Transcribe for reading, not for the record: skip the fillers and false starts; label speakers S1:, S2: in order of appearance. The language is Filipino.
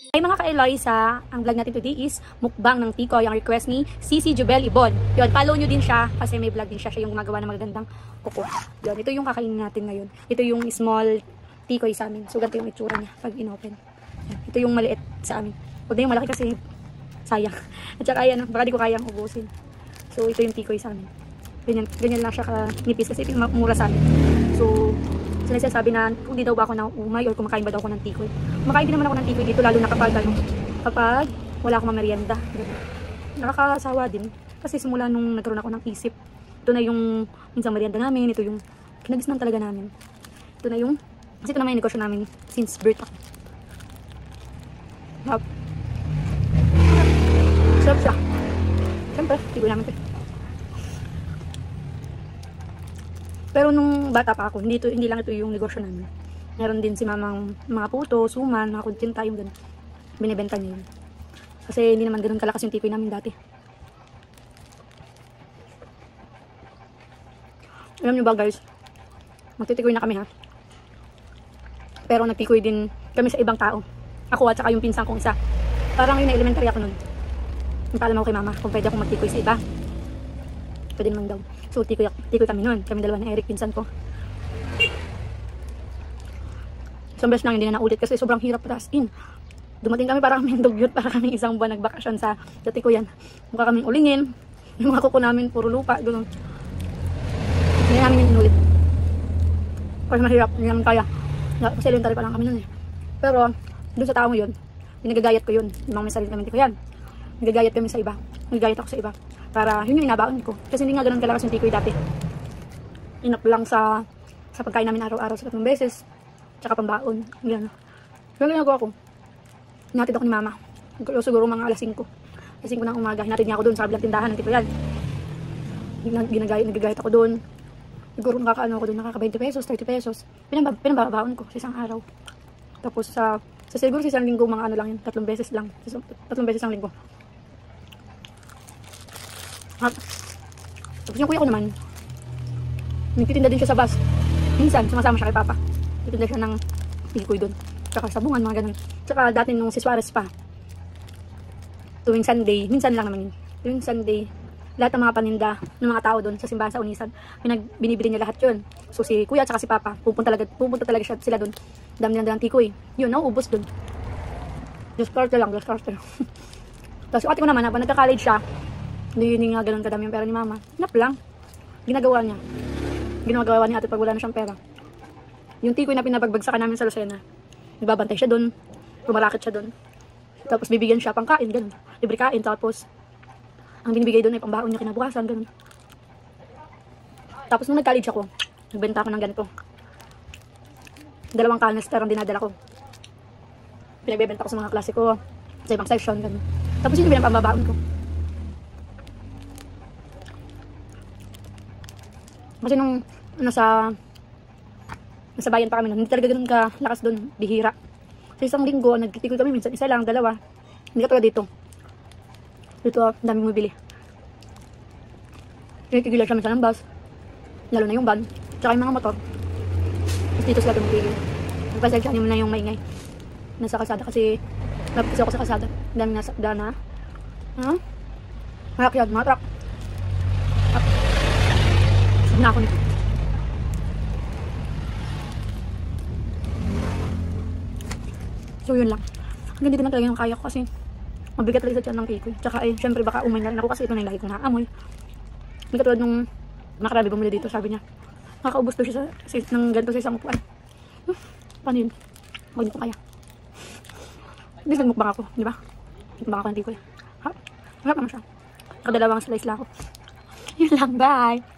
S1: Ay mga ka-Eloisa, ang vlog natin today is mukbang ng tikoy, ang request ni Cici Jubel Ibon. Yun, follow nyo din siya kasi may vlog din siya. Siya yung gumagawa ng magagandang kuko. Yun, ito yung kakainin natin ngayon. Ito yung small tikoy sa amin. So, ganito yung itsura niya pag in-open. Yan, ito yung maliit sa amin. Huwag na yung malaki kasi sayang. At saka yan, baka di ko kayang ubusin. So, ito yung tikoy sa amin. Ganyan lang siya kanipis kasi ito yung mura sa amin. So, sinasabi na kung di daw ba ako na umay or kumakain ba daw ako ng tikoy. Kumakain din naman ako ng tikoy dito lalo na kapag wala akong mamerienda. Nakakasawa din kasi simula nung nagkaroon ako ng isip, ito na yung minsan merienda namin, ito yung kinagisnan talaga namin. Ito na yung, kasi ito naman yung negosyo namin since birth ako. Sarap siya. Siyempre, tikoy namin ito. Pero nung bata pa ako, hindi lang ito yung negosyo namin. Meron din si mamang mga puto, suman, mga kuntsinta, yung ganun. Binibenta niya yun. Kasi hindi naman ganun kalakas yung tikoy namin dati. Alam nyo ba guys, magtitikoy na kami ha. Pero nagtikoy din kami sa ibang tao. Ako at saka yung pinsan kong isa. Parang yun na elementary ako nun. Paalam ako kay mama kung pwede akong magtikoy sa iba. Pwede naman daw. So, tikoy kami nun. Kami dalawa na Eric, pinsan ko. Isang beses lang hindi na naulit kasi sobrang hirap as in. Dumating kami para kaming dugyot, para kaming isang buwan nagbakasyon sa tikoyan. Mukha kaming ulingin. Yung mga kuko namin, puro lupa. Gano'n. Hindi namin yung inulit. Kasi mahirap. Hindi namin kaya. Kasi elementary pa lang kami nun eh. Pero, dun sa taong yun, pinagagayat ko yun. Yung mga may sarili kami tikoyan. Nagagayat kami sa iba. Nagagayat ako sa iba. Para yun yung inabaon ko. Kasi hindi nga ganun kalakas yung tikoy dati. Inap lang sa pagkain namin araw-araw sa 3 beses. Tsaka pambaon. Yan. Pero ginagawa ko. Hinatid ako ni mama. Siguro mga alas 5. Alas 5 ng umaga. Hinatid niya ako doon sa kabilang tindahan ng tikoyan. Nagagayat ako doon. Siguro nakaka ako doon. Nakaka 20 pesos, 30 pesos. Pinambabaon ko sa isang araw. Tapos sa siguro sa isang linggo mga ano lang yun. 3 beses lang. 3 beses ang linggo. Tapos yung kuya ko naman, nagtitinda din siya sa bus. Minsan, sumasama siya kay papa. Nagtitinda siya ng tikoy doon. Tsaka sabungan, mga ganun. Tsaka dati nung si Suarez pa, tuwing Sunday, minsan lang naman yun. Tuwing Sunday, lahat ng mga paninda ng mga tao doon sa simbahan sa Unisan, binibili niya lahat yun. So si kuya tsaka si papa, pupunta talaga sila doon. Dami nilang tikoy. Yun, nauubos doon. Just quarter lang. Tapos yung ate ko naman, habang nagka-college siya, hindi nga ganun kadami yung pera ni mama. Hinap lang. Ginagawa niya ate pag wala na siyang pera. Yung tikoy na pinabagbagsakan namin sa Lucena. Nagbabantay siya doon. Pumarakit siya doon. Tapos bibigyan siya pang kain, ganun. Libre kain. Tapos, ang binibigay doon ay pambaon niya kinabukasan, ganun. Tapos nung nag-college ako, nagbenta ako ng ganito. 2 canister ang dinadala ko. Pinagbebenta ko sa mga klase ko. Sa ibang section, ganun. Tapos yun yung pinapambabaon ko. Kasi nung nasa bayan pa kami nun, hindi talaga ganun kalakas doon, bihira. Sa isang linggo, nagtitikoy kami, minsan 1 lang, 2. Hindi ka tulad dito. Dito, daming mabili. Tinitigil lang siya minsan ng bus. Lalo na yung van, tsaka yung mga motor. Tapos dito sila tumitigil. Nagpasensya naman na yung maingay. Nasa kalsada kasi, napagkasi ako sa kalsada. Daming nasa dana. Marakyan, mga truck. Na ako nito. So yun lang. Hanggang dito na talaga yung kaya ko kasi mabigat talaga sa tiyan ng tikoy. Tsaka syempre baka umay na rin ako kasi ito na yung lagi kong naamoy. Hindi katulad nung nakarami bumili dito, sabi niya nakakaubos daw siya ng ganito sa isang upuan. Paano yun? Huwag ko kaya. Hindi nagmukbang ako, di ba? Nagmukbang ako ng tikoy. Harap naman siya. Nakadalawang slice lang ako. Yun lang, bye!